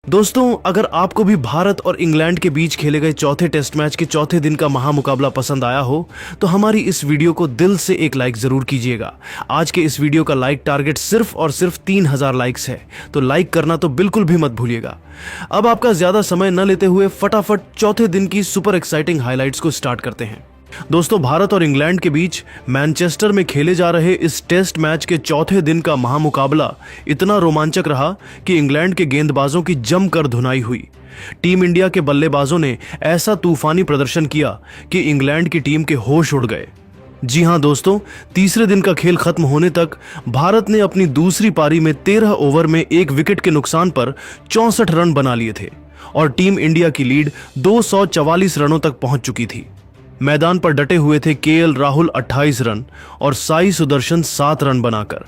दोस्तों, अगर आपको भी भारत और इंग्लैंड के बीच खेले गए चौथे टेस्ट मैच के चौथे दिन का महामुकाबला पसंद आया हो तो हमारी इस वीडियो को दिल से एक लाइक जरूर कीजिएगा। आज के इस वीडियो का लाइक टारगेट सिर्फ और सिर्फ 3000 लाइक्स है, तो लाइक करना तो बिल्कुल भी मत भूलिएगा। अब आपका ज्यादा समय न लेते हुए फटाफट चौथे दिन की सुपर एक्साइटिंग हाईलाइट्स को स्टार्ट करते हैं। दोस्तों, भारत और इंग्लैंड के बीच मैनचेस्टर में खेले जा रहे इस टेस्ट मैच के चौथे दिन का महामुकाबला इतना रोमांचक रहा कि इंग्लैंड के गेंदबाजों की जमकर धुनाई हुई। टीम इंडिया के बल्लेबाजों ने ऐसा तूफानी प्रदर्शन किया कि इंग्लैंड की टीम के होश उड़ गए। जी हां दोस्तों, तीसरे दिन का खेल खत्म होने तक भारत ने अपनी दूसरी पारी में 13 ओवर में 1 विकेट के नुकसान पर 64 रन बना लिए थे और टीम इंडिया की लीड 244 रनों तक पहुंच चुकी थी। मैदान पर डटे हुए थे केएल राहुल 28 रन और साई सुदर्शन 7 रन बनाकर।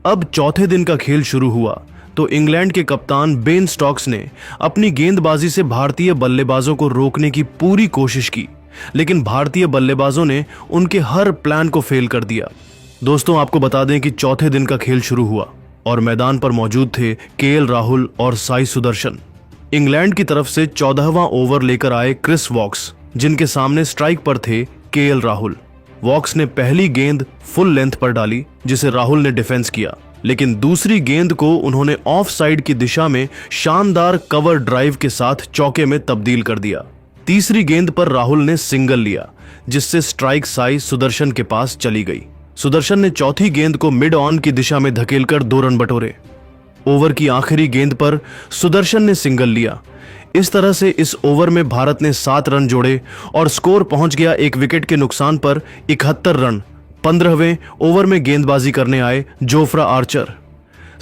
अब चौथे दिन का खेल शुरू हुआ तो इंग्लैंड के कप्तान बेन स्टोक्स ने अपनी गेंदबाजी से भारतीय बल्लेबाजों को रोकने की पूरी कोशिश की, लेकिन भारतीय बल्लेबाजों ने उनके हर प्लान को फेल कर दिया। दोस्तों, आपको बता दें कि चौथे दिन का खेल शुरू हुआ और मैदान पर मौजूद थे केएल राहुल और साई सुदर्शन। इंग्लैंड की तरफ से 14वां ओवर लेकर आए क्रिस वॉक्स, जिनके सामने स्ट्राइक पर थे केएल राहुल। वॉक्स ने पहली गेंद फुल लेंथ पर डाली, जिसे राहुल ने डिफेंस किया, लेकिन दूसरी गेंद को उन्होंने ऑफ साइड की दिशा में शानदार कवर ड्राइव के साथ चौके में तब्दील कर दिया। तीसरी गेंद पर राहुल ने सिंगल लिया, जिससे स्ट्राइक साई सुदर्शन के पास चली गई। सुदर्शन ने चौथी गेंद को मिड ऑन की दिशा में धकेलकर 2 रन बटोरे। ओवर की आखिरी गेंद पर सुदर्शन ने सिंगल लिया। इस तरह से इस ओवर में भारत ने 7 रन जोड़े और स्कोर पहुंच गया 1 विकेट के नुकसान पर 71 रन। 15वें ओवर में गेंदबाजी करने आए जोफ्रा आर्चर।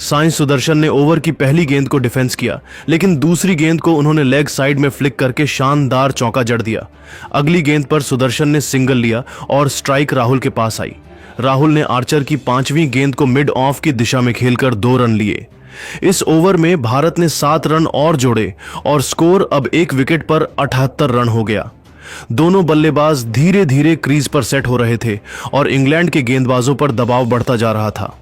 साई सुदर्शन ने ओवर की पहली गेंद को डिफेंस किया, लेकिन दूसरी गेंद को उन्होंने लेग साइड में फ्लिक करके शानदार चौका जड़ दिया। अगली गेंद पर सुदर्शन ने सिंगल लिया और स्ट्राइक राहुल के पास आई। राहुल ने आर्चर की 5वीं गेंद को मिड ऑफ की दिशा में खेलकर 2 रन लिए। इस ओवर में भारत ने 7 रन और जोड़े और स्कोर अब 1 विकेट पर 78 रन हो गया। दोनों बल्लेबाज धीरे धीरे क्रीज पर सेट हो रहे थे और इंग्लैंड के गेंदबाजों पर दबाव बढ़ता जा रहा था।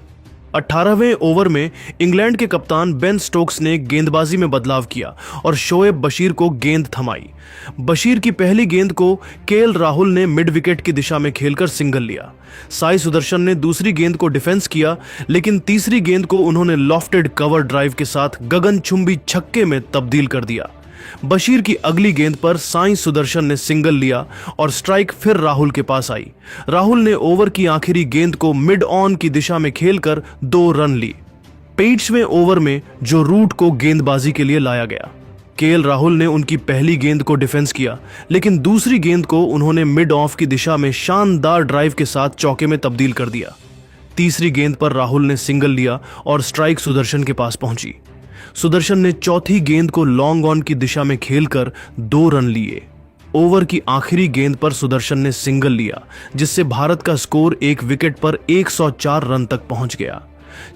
18वें ओवर में इंग्लैंड के कप्तान बेन स्टोक्स ने गेंदबाजी में बदलाव किया और शोएब बशीर को गेंद थमाई। बशीर की पहली गेंद को केएल राहुल ने मिड विकेट की दिशा में खेलकर सिंगल लिया। साई सुदर्शन ने दूसरी गेंद को डिफेंस किया, लेकिन तीसरी गेंद को उन्होंने लॉफ्टेड कवर ड्राइव के साथ गगनचुंबी छक्के में तब्दील कर दिया। बशीर की अगली गेंद पर साई सुदर्शन ने सिंगल लिया और स्ट्राइक फिर राहुल के पास आई। राहुल ने ओवर की आखिरी गेंद को मिड ऑन की दिशा में खेलकर 2 रन ली। 23वें ओवर में जो रूट को गेंदबाजी के लिए लाया गया, केएल राहुल ने उनकी पहली गेंद को डिफेंस किया, लेकिन दूसरी गेंद को उन्होंने मिड ऑफ की दिशा में शानदार ड्राइव के साथ चौके में तब्दील कर दिया। तीसरी गेंद पर राहुल ने सिंगल लिया और स्ट्राइक सुदर्शन के पास पहुंची। सुदर्शन ने चौथी गेंद को लॉन्ग ऑन की दिशा में खेलकर 2 रन लिए। ओवर की आखिरी गेंद पर सुदर्शन ने सिंगल लिया, जिससे भारत का स्कोर 1 विकेट पर 104 रन तक पहुंच गया।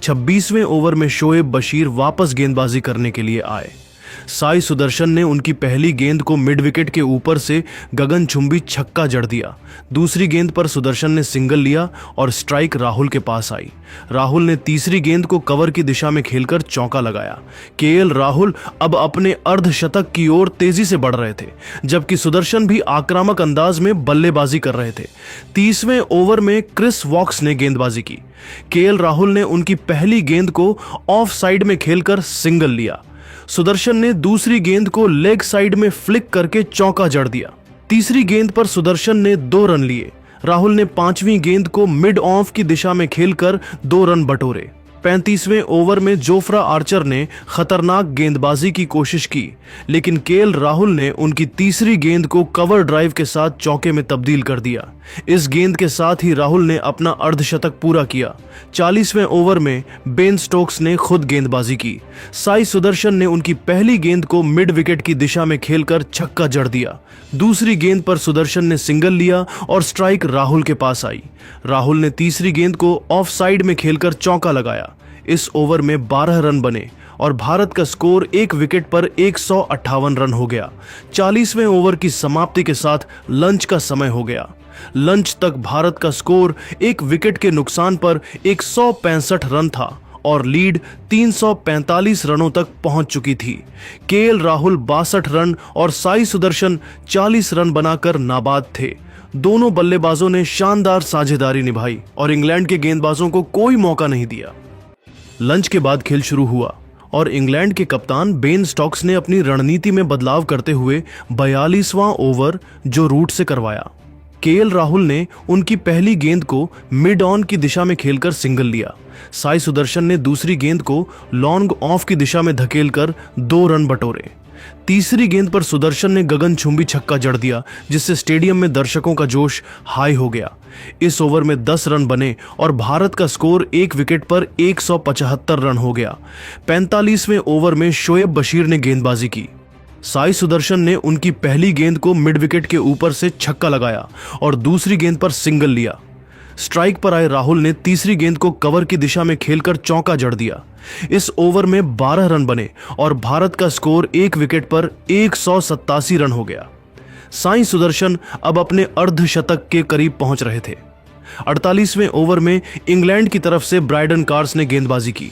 26वें ओवर में शोएब बशीर वापस गेंदबाजी करने के लिए आए। साई सुदर्शन ने उनकी पहली गेंद को मिड विकेट के ऊपर से गगनचुंबी छक्का जड़ दिया। दूसरी गेंद पर सुदर्शन ने सिंगल लिया और स्ट्राइक राहुल के पास आई। राहुल ने तीसरी गेंद को कवर की दिशा में खेलकर चौका लगाया। केएल राहुल अब अपने अर्धशतक की ओर तेजी से बढ़ रहे थे, जबकि सुदर्शन भी आक्रामक अंदाज में बल्लेबाजी कर रहे थे। 30वें ओवर में क्रिस वॉक्स ने गेंदबाजी की। केएल राहुल ने उनकी पहली गेंद को ऑफ साइड में खेलकर सिंगल लिया। सुदर्शन ने दूसरी गेंद को लेग साइड में फ्लिक करके चौका जड़ दिया। तीसरी गेंद पर सुदर्शन ने 2 रन लिए। राहुल ने 5वीं गेंद को मिड ऑफ की दिशा में खेलकर 2 रन बटोरे। 35वें ओवर में जोफ्रा आर्चर ने खतरनाक गेंदबाजी की कोशिश की, लेकिन केएल राहुल ने उनकी तीसरी गेंद को कवर ड्राइव के साथ चौके में तब्दील कर दिया। इस गेंद के साथ ही राहुल ने अपना अर्धशतक पूरा किया। 40वें ओवर में बेन स्टोक्स ने खुद गेंदबाजी की। साई सुदर्शन ने उनकी पहली गेंद को मिड विकेट की दिशा में खेलकर छक्का जड़ दिया। दूसरी गेंद पर सुदर्शन ने सिंगल लिया और स्ट्राइक राहुल के पास आई। राहुल ने तीसरी गेंद को ऑफ साइड में खेलकर चौका लगाया। इस ओवर में 12 रन बने और भारत का स्कोर 1 विकेट पर 158 रन हो गया। 40वें ओवर की समाप्ति के साथ लंच का समय हो गया। लंच तक भारत का स्कोर 1 विकेट के नुकसान पर 165 रन था और लीड 345 रनों तक पहुंच चुकी थी। केएल राहुल 62 रन और साई सुदर्शन 40 रन बनाकर नाबाद थे। दोनों बल्लेबाजों ने शानदार साझेदारी निभाई और इंग्लैंड के गेंदबाजों को कोई मौका नहीं दिया। लंच के बाद खेल शुरू हुआ और इंग्लैंड के कप्तान बेन स्टोक्स ने अपनी रणनीति में बदलाव करते हुए 42वां ओवर जो रूट से करवाया। केएल राहुल ने उनकी पहली गेंद को मिड ऑन की दिशा में खेलकर सिंगल लिया। साई सुदर्शन ने दूसरी गेंद को लॉन्ग ऑफ की दिशा में धकेलकर 2 रन बटोरे। तीसरी गेंद पर सुदर्शन ने गगनचुंबी छक्का जड़ दिया, जिससे स्टेडियम में दर्शकों का जोश हाई हो गया। इस ओवर में 10 रन बने और भारत का स्कोर 1 विकेट पर 175 रन हो गया। 45वें ओवर में शोएब बशीर ने गेंदबाजी की। साई सुदर्शन ने उनकी पहली गेंद को मिड विकेट के ऊपर से छक्का लगाया और दूसरी गेंद पर सिंगल लिया। स्ट्राइक पर आए राहुल ने तीसरी गेंद को कवर की दिशा में खेलकर चौका जड़ दिया। इस ओवर में 12 रन बने और भारत का स्कोर 1 विकेट पर 187 रन हो गया। साई सुदर्शन अब अपने अर्धशतक के करीब पहुंच रहे थे। 48वें ओवर में इंग्लैंड की तरफ से ब्राइडन कार्स ने गेंदबाजी की।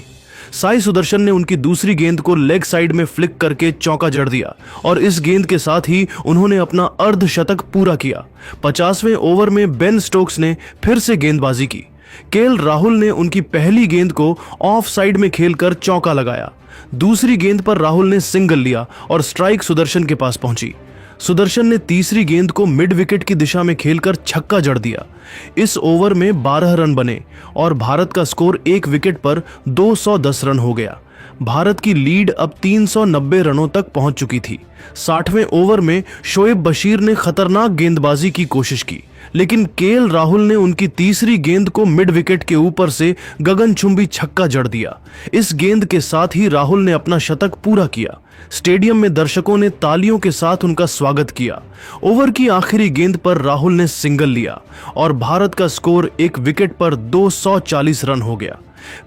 साई सुदर्शन ने उनकी दूसरी गेंद को लेग साइड में फ्लिक करके चौका जड़ दिया और इस गेंद के साथ ही उन्होंने अपना अर्धशतक पूरा किया। 50वें ओवर में बेन स्टोक्स ने फिर से गेंदबाजी की। केएल राहुल ने उनकी पहली गेंद को ऑफ साइड में खेलकर चौका लगाया। दूसरी गेंद पर राहुल ने सिंगल लिया और स्ट्राइक सुदर्शन के पास पहुंची। सुदर्शन ने तीसरी गेंद को मिड विकेट की दिशा में खेलकर छक्का जड़ दिया। इस ओवर में 12 रन बने और भारत का स्कोर 1 विकेट पर 210 रन हो गया। भारत की लीड अब 390 रनों तक पहुंच चुकी थी। 60वें ओवर में शोएब बशीर ने खतरनाक गेंदबाजी की कोशिश की, लेकिन केएल राहुल ने उनकी तीसरी गेंद को मिड विकेट के ऊपर से गगनचुंबी छक्का जड़ दिया। इस गेंद के साथ ही राहुल ने अपना शतक पूरा किया। स्टेडियम में दर्शकों ने तालियों के साथ उनका स्वागत किया। ओवर की आखिरी गेंद पर राहुल ने सिंगल लिया और भारत का स्कोर 1 विकेट पर 240 रन हो गया।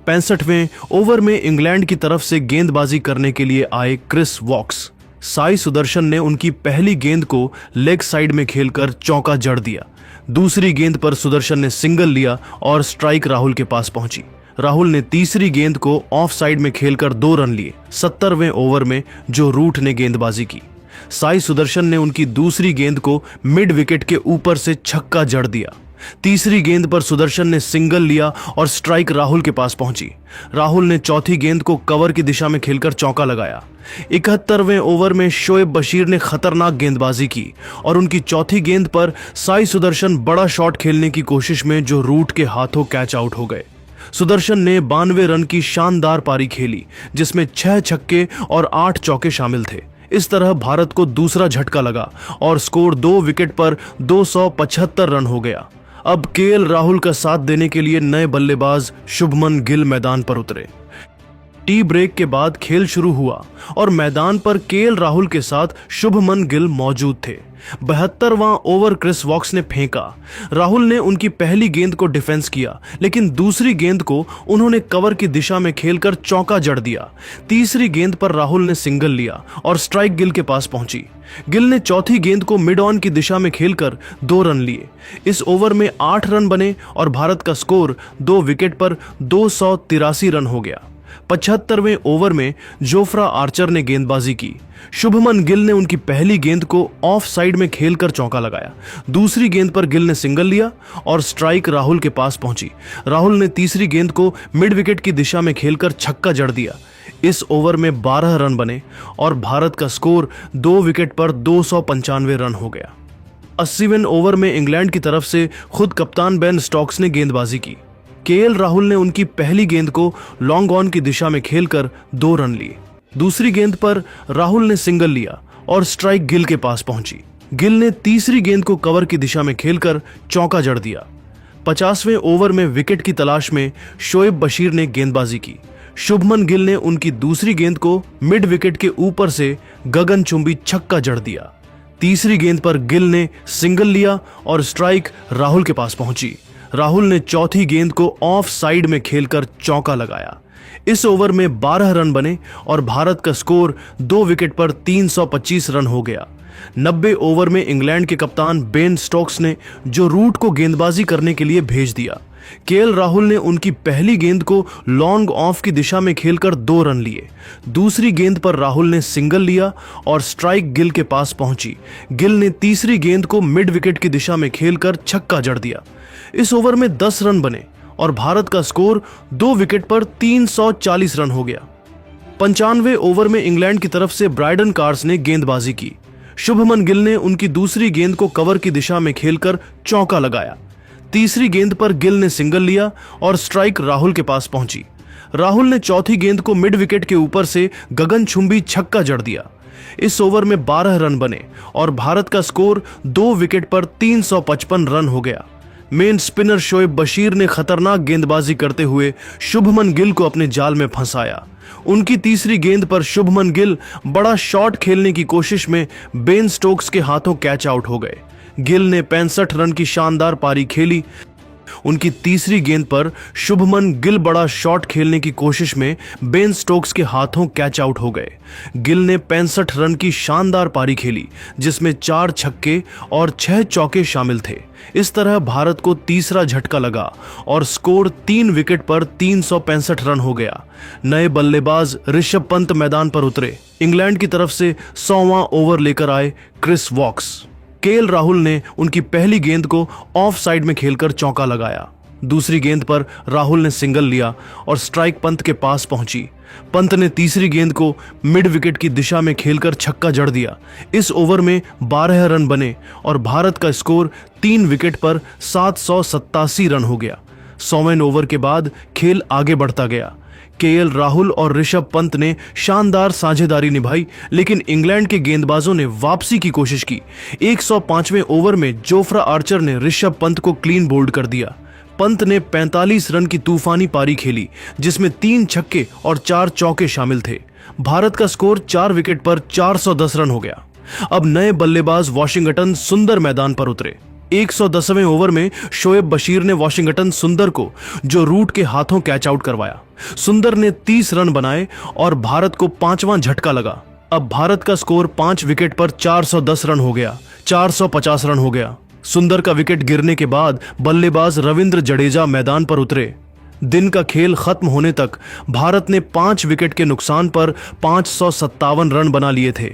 65वें ओवर में इंग्लैंड की तरफ से गेंदबाजी करने के लिए आए क्रिस वॉक्स। साई सुदर्शन ने उनकी पहली गेंद को लेग साइड में खेलकर चौका जड़ दिया। दूसरी गेंद पर सुदर्शन ने सिंगल लिया और स्ट्राइक राहुल के पास पहुंची। राहुल ने तीसरी गेंद को ऑफ साइड में खेलकर 2 रन लिए। 70वें ओवर में जो रूट ने गेंदबाजी की। साई सुदर्शन ने उनकी दूसरी गेंद को मिड विकेट के ऊपर से छक्का जड़ दिया। तीसरी गेंद पर सुदर्शन ने सिंगल लिया और स्ट्राइक राहुल के पास पहुंची। राहुल ने चौथी गेंद को कवर की दिशा में खेलकर चौका लगाया। 71वें ओवर में शोएब बशीर ने खतरनाक गेंदबाजी की और उनकी चौथी गेंद पर साई सुदर्शन बड़ा शॉट खेलने की कोशिश में जो रूट के हाथों कैच आउट हो गए। सुदर्शन ने 92 रन की शानदार पारी खेली, जिसमें 6 छक्के और 8 चौके शामिल थे। इस तरह भारत को दूसरा झटका लगा और स्कोर 2 विकेट पर 275 रन हो गया। अब केएल राहुल का साथ देने के लिए नए बल्लेबाज शुभमन गिल मैदान पर उतरे। टी ब्रेक के बाद खेल शुरू हुआ और मैदान पर केएल राहुल के साथ शुभमन गिल मौजूद थे। 72वां ओवर क्रिस वॉक्स ने फेंका। राहुल ने उनकी पहली गेंद को डिफेंस किया, लेकिन दूसरी गेंद को उन्होंने कवर की दिशा में खेलकर चौका जड़ दिया। तीसरी गेंद पर राहुल ने सिंगल लिया और स्ट्राइक गिल के पास पहुंची। गिल ने चौथी गेंद को मिड ऑन की दिशा में खेलकर 2 रन लिए। इस ओवर में 8 रन बने और भारत का स्कोर 2 विकेट पर 283 रन हो गया। 75वें ओवर में जोफ्रा आर्चर ने गेंदबाजी की। शुभमन गिल ने उनकी पहली गेंद को ऑफ साइड में खेलकर चौका लगाया। दूसरी गेंद पर गिल ने सिंगल लिया और स्ट्राइक राहुल के पास पहुंची। राहुल ने तीसरी गेंद को मिड विकेट की दिशा में खेलकर छक्का जड़ दिया। इस ओवर में 12 रन बने और भारत का स्कोर 2 विकेट पर 295 रन हो गया। 80वें ओवर में इंग्लैंड की तरफ से खुद कप्तान बेन स्टोक्स ने गेंदबाजी की। केएल राहुल ने उनकी पहली गेंद को लॉन्ग ऑन की दिशा में खेलकर 2 रन लिए। दूसरी गेंद पर राहुल ने सिंगल लिया और स्ट्राइक गिल के पास पहुंची। गिल ने तीसरी गेंद को कवर की दिशा में खेलकर चौका जड़ दिया। 50वें ओवर में विकेट की तलाश में शोएब बशीर ने गेंदबाजी की। शुभमन गिल ने उनकी दूसरी गेंद को मिड विकेट के ऊपर से गगनचुंबी छक्का जड़ दिया। तीसरी गेंद पर गिल ने सिंगल लिया और स्ट्राइक राहुल के पास पहुंची। राहुल ने चौथी गेंद को ऑफ साइड में खेलकर चौका लगाया। इस ओवर में 12 रन बने और भारत का स्कोर 2 विकेट पर 325 रन हो गया। 90 ओवर में इंग्लैंड के कप्तान बेन स्टोक्स ने जो रूट को गेंदबाजी करने के लिए भेज दिया। केएल राहुल ने उनकी पहली गेंद को लॉन्ग ऑफ की दिशा में खेलकर 2 रन लिए। दूसरी गेंद पर राहुल ने सिंगल लिया और स्ट्राइक गिल के पास पहुंची। गिल ने तीसरी गेंद को मिड विकेट की दिशा में खेलकर छक्का जड़ दिया। इस ओवर में 10 रन बने और भारत का स्कोर 2 विकेट पर 340 रन हो गया। 95वें ओवर में इंग्लैंड की तरफ से ब्राइडन कार्स ने गेंदबाजी की। शुभमन गिल ने उनकी दूसरी गेंद को कवर की दिशा में खेलकर चौका लगाया। तीसरी गेंद पर गिल ने सिंगल लिया और स्ट्राइक राहुल के पास पहुंची। राहुल ने चौथी गेंद को मिड विकेट के ऊपर से गगनचुंबी छक्का जड़ दिया। इस ओवर में 12 रन बने और भारत का स्कोर 2 विकेट पर 355 रन हो गया। मेन स्पिनर शोएब बशीर ने खतरनाक गेंदबाजी करते हुए शुभमन गिल को अपने जाल में फंसाया। उनकी तीसरी गेंद पर शुभमन गिल बड़ा शॉट खेलने की कोशिश में बेन स्टोक्स के हाथों कैच आउट हो गए। गिल ने 65 रन की शानदार पारी खेली। उनकी तीसरी गेंद पर शुभमन गिल बड़ा शॉट खेलने की कोशिश में बेन स्टोक्स के हाथों कैच आउट हो गए। गिल ने 65 रन की शानदार पारी खेली जिसमें 4 छक्के और 6 चौके शामिल थे। इस तरह भारत को तीसरा झटका लगा और स्कोर 3 विकेट पर 365 रन हो गया। नए बल्लेबाज ऋषभ पंत मैदान पर उतरे। इंग्लैंड की तरफ से 100वां ओवर लेकर आए क्रिस वॉक्स। केएल राहुल ने उनकी पहली गेंद को ऑफ साइड में खेलकर चौका लगाया। दूसरी गेंद पर राहुल ने सिंगल लिया और स्ट्राइक पंत के पास पहुंची। पंत ने तीसरी गेंद को मिड विकेट की दिशा में खेलकर छक्का जड़ दिया। इस ओवर में 12 रन बने और भारत का स्कोर 3 विकेट पर 787 रन हो गया। 100वें ओवर के बाद खेल आगे बढ़ता गया। केएल राहुल और ऋषभ पंत ने शानदार साझेदारी निभाई, लेकिन इंग्लैंड के गेंदबाजों ने वापसी की कोशिश की। 105वें ओवर में जोफ्रा आर्चर ने ऋषभ पंत को क्लीन बोल्ड कर दिया। पंत ने 45 रन की तूफानी पारी खेली जिसमें 3 छक्के और 4 चौके शामिल थे। भारत का स्कोर 4 विकेट पर 410 रन हो गया। अब नए बल्लेबाज वॉशिंगटन सुंदर मैदान पर उतरे। 110वें ओवर में शोएब बशीर ने वॉशिंगटन सुंदर को जो रूट के हाथों कैच आउट करवाया। सुंदर ने 30 रन बनाए और भारत को 5वां झटका लगा। अब भारत का स्कोर 5 विकेट पर 410 रन हो गया, 450 रन हो गया। सुंदर का विकेट गिरने के बाद बल्लेबाज रविंद्र जडेजा मैदान पर उतरे। दिन का खेल खत्म होने तक भारत ने 5 विकेट के नुकसान पर 557 रन बना लिए थे।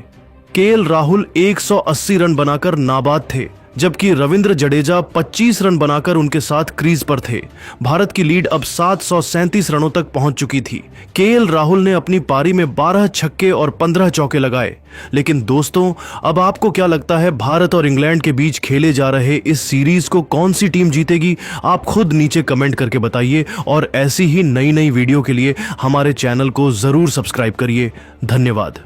केएल राहुल 180 रन बनाकर नाबाद थे, जबकि रविंद्र जडेजा 25 रन बनाकर उनके साथ क्रीज पर थे। भारत की लीड अब 737 रनों तक पहुंच चुकी थी। केएल राहुल ने अपनी पारी में 12 छक्के और 15 चौके लगाए। लेकिन दोस्तों, अब आपको क्या लगता है, भारत और इंग्लैंड के बीच खेले जा रहे इस सीरीज को कौन सी टीम जीतेगी? आप खुद नीचे कमेंट करके बताइए और ऐसी ही नई वीडियो के लिए हमारे चैनल को जरूर सब्सक्राइब करिए। धन्यवाद।